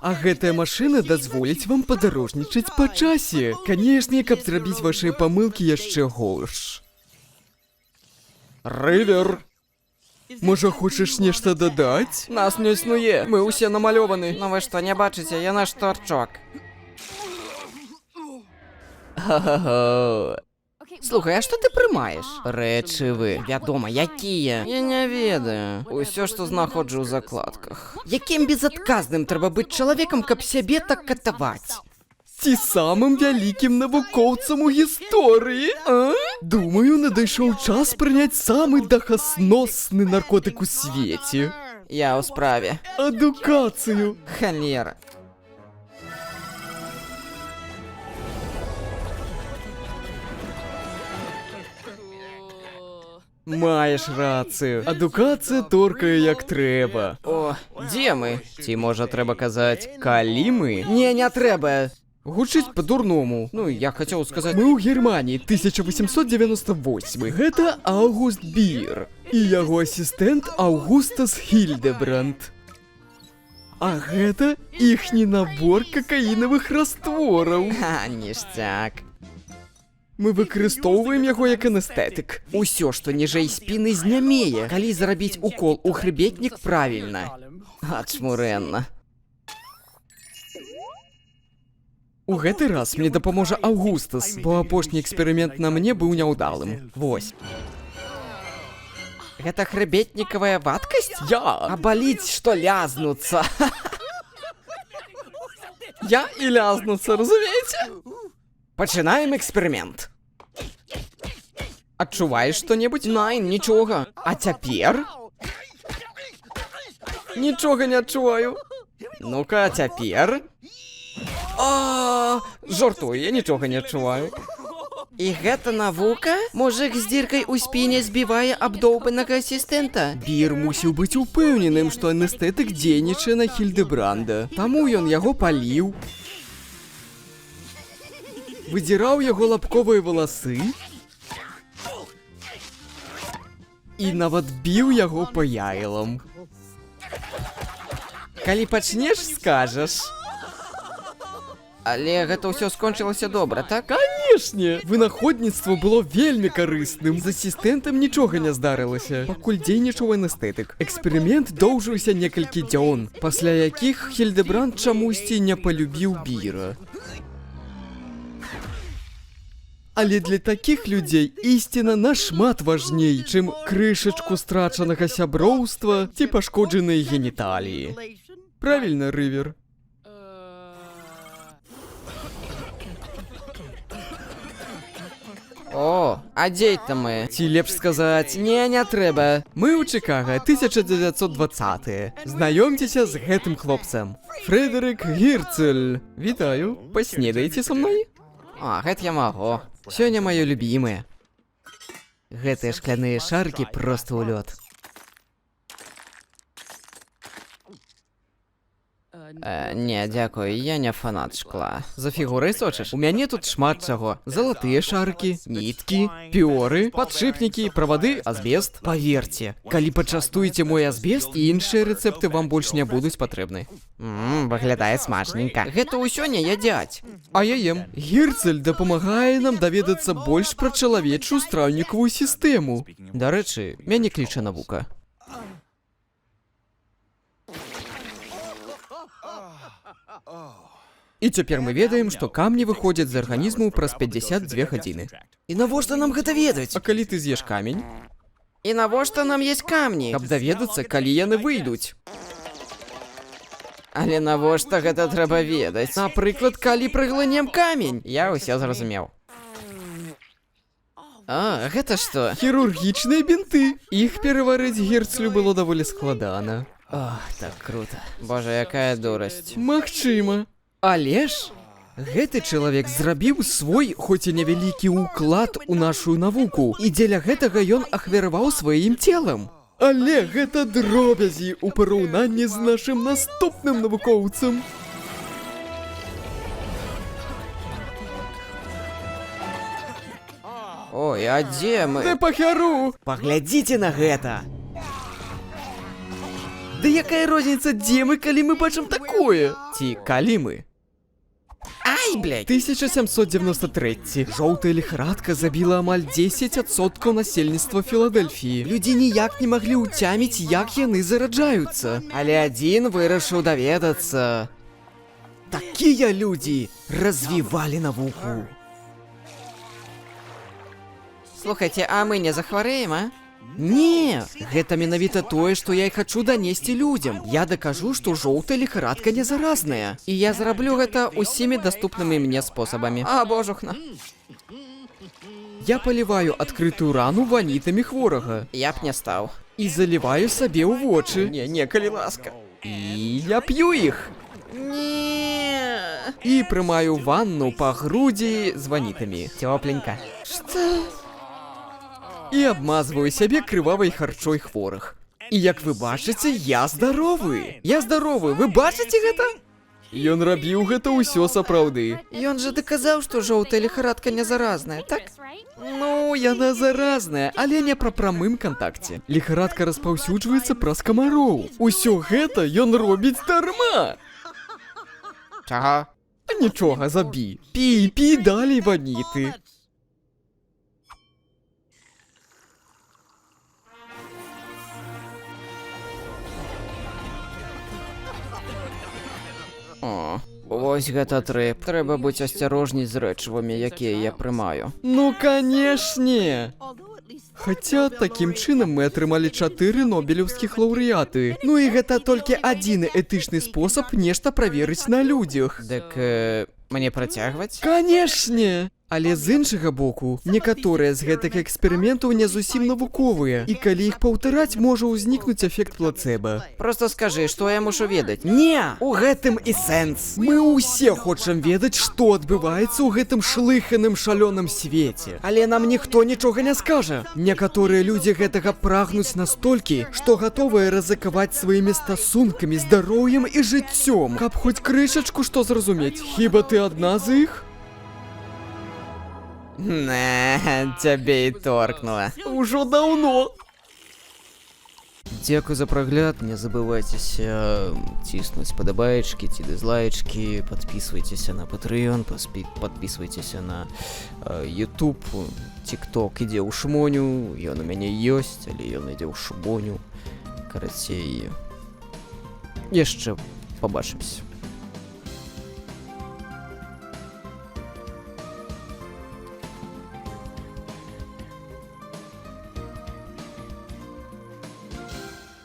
А гэтая машына дазволіць вам падарожнічаць па часе. Канешне, каб зрабіць вашыя памылкі яшчэ горш. Рывер! Можа, хочаш нешта дадаць? Нас не існуе, мы ўсе намалёваны. Ну вы што, не бачыце, я наш торчок. Ха-ха-ха. Слухай, а што ты прымаеш? Рэчывы. Вядома, якія? Я не ведаю. Усё, што знаходжу ў закладках. Якім безадказным трэба быць чалавекам, каб сябе так катаваць? Ці самым вялікім навукоўцам у гісторыі, а? Думаю, надышоў час прыняць самы дахасносны наркотык у свеце. Я ў справе. Адукацыю. Халера. Маеш рацыю. Адукацыя торкае як трэба. О, дзе мы? Ці, можа, трэба казаць, Калі мы? Не, не трэба. Гучыць па-дурному. Ну, я хацеў сказаць... Мы ў Германіі, 1898. Гэта Аўгуст Бір. І яго асістэнт Аўгустас Хільдебранд. А гэта іхні набор какаінавых раствораў. Ха, ніштяк. Мы выкарыстоўваем яго як анестетык. Усё, што ніжэй спіны, знямее, калі зарабіць укол у хрыбетнік правільна. Ачмурэнна. У гэты раз мне дапаможа Аўгустас, бо апошні эксперымент на мне быў няўдалым. Вось. Гэта хрыбетнікавая вадкасць? Я! А баліць, што лязнуцца. Я і лязнуцца, разумееце? Пачынаем эксперымент. Адчуваеш што-небудзь? Найн, нічога. А цяпер? Нічога не адчуваю. Ну-ка, а цяпер? Жартую, я нічога не адчуваю. І гэта навука? Мужик з дзіркай у спіне збівае абдоўбанага асістэнта? Бір мусіў быць упэўненым, што анестетык дзейнічае на Хільдебранда. Таму ён яго паліў. Выдзіраў яго лапковыя валасы і нават біў яго па яйлам. Калі пачнеш, скажаш. Але гэта ўсё скончылася добра, так? Канешне! Вынаходніцтва было вельмі карысным. З асістэнтам нічога не здарылася, пакуль дзейнічаў анестетык. Эксперымент доўжыўся некалькі дзён, пасля якіх Хільдебранд чамусьці не палюбіў Біра. Але для такіх людзей ісціна нашмат важней, чым крышачку страчанага сяброўства ці пашкоджаныя геніталіі. Правільна, Рывер? О, а дзе-то мы? Ці лепш сказаць, Не трэба. мы ў Чыкага, 1920-е. Знаёмцеся з гэтым хлопцам. Фрэдэрык Гірцель. Вітаю. Паснедаеце са мной? А, гэта я магу. Сёння маё любімае. Гэтыя шкляныя шаркі проста ў лёд. Не, дзякуй, я не фанат шкла. За фігурай сочыш? У мяне тут шмат чаго. Залатыя шаркі, ніткі, піоры, падшипнікі, правады, азбест. Паверце, калі пачастуеце мой азбест, іншыя рэцэпты вам больш не будуць патрэбны. Выглядае смачненька. Гэта ўсё не ядзяць. А я ем. Гірцель дапамагае нам даведацца больш пра чалавечую страўнікавую сістэму. Дарэчы, мяне кліча навука. І цяпер мы ведаем, што камні выходзяць з арганізму праз 52 гадзіны. І навошта нам гэта ведаць? А калі ты з'еш камень? І навошта нам есть камні? Каб даведацца, калі яны выйдуць. Але навошта гэта трэба ведаць? Напрыклад, калі прыглынем камень. Я ўсё зразумеў. А, гэта што? Хірургічныя бінты. Іх пераварыць Гірцлю было даволі складана. Ох, так круто. Боже, якая дурасць. Магчыма. Але ж гэты чалавек зрабіў свой, хоць і невялікі ўклад у нашу навуку. І дзеля гэтага ён ахвяраваў сваім целам. Але гэта дробязі ў параўнанні з нашым наступным навукоўцам. Ой, а дзе мы? Не пахяру! Паглядзіце на гэта! Да якая розніца, дзе мы, калі мы бачым такое? Ці калі мы? Ай, блядь! 1793. Жоўтая ліхарадка забіла амаль 10% насельніцтва Філадельфіі. Людзі ніяк не маглі ўцяміць, як яны зараджаюцца. Але адзін вырашыў даведацца. Такія людзі развівалі навуку. Слухайце, а мы не захварэем, а? Не, гэта менавіта тое, што я і хачу данесці людзям. Я дакажу, што жоўтая ліхарадка не заразная. І я зраблю гэта усімі даступнымі мне спосабамі. А, божухна. Я паліваю адкрытую рану ванітамі хворага. Я б не стаў. І заліваю сабе ў вочы. Не, калі ласка. І я п'ю іх. Не. І прымаю ванну па грудзі з ванітамі. Тёпленька. Што? І абмазваю сябе крывавай харчой хворых. І як вы бачыце, я здаровы. Я здаровы, вы бачыце гэта? Ён рабіў гэта ўсё сапраўды. Ён жа даказаў, што жоўтая ліхарадка не заразная, так? Ну, яна заразная, але не пра прамым кантакце. Ліхарадка распаўсюджваецца праз камароў. Усё гэта ён робіць дарма. Чага? Нічога, забі. Пі далей ваніты. О, вось гэта трэп. Трэба быць асцярожней з рэчывамі, якія я прымаю. Ну, канешне! Хаця, такім чынам мы атрымалі 4 нобелеўскіх лаўрэаты. Ну і гэта толькі адзіны этычны спосаб нешта праверыць на людзях. Дык мне працягваць? Канешне! Але з іншага боку, некаторыя з гэтых эксперыментаў не зусім навуковыя, і калі іх паўтараць, можа ўзнікнуць эфект плацэба. Просто скажы, што я мушу ведаць. Не, у гэтым і сэнс. Мы ўсе хочам ведаць, што адбываецца ў гэтым шлыханым шалёным свеце. Але нам ніхто нічога не скажа. Некаторыя людзі гэтага прагнуць настолькі, што гатовыя рызыкаваць сваімі стасункамі, здароўем і жыццём, каб хоць крышачку што зразумець. Хіба ты адна з іх? Не, цябе і торкнула. Ужо даўно. Дзякуй за прагляд, не забывайцеся ціснуць падабаечкі ці дызлайчкі, падпісвайцеся на Patreon, падпісвайцеся на YouTube, TikTok ідзе ў шмоню, ён у мяне ёсць, але ён ідзе ў шбоню. Карацей, яшчэ пабачымся.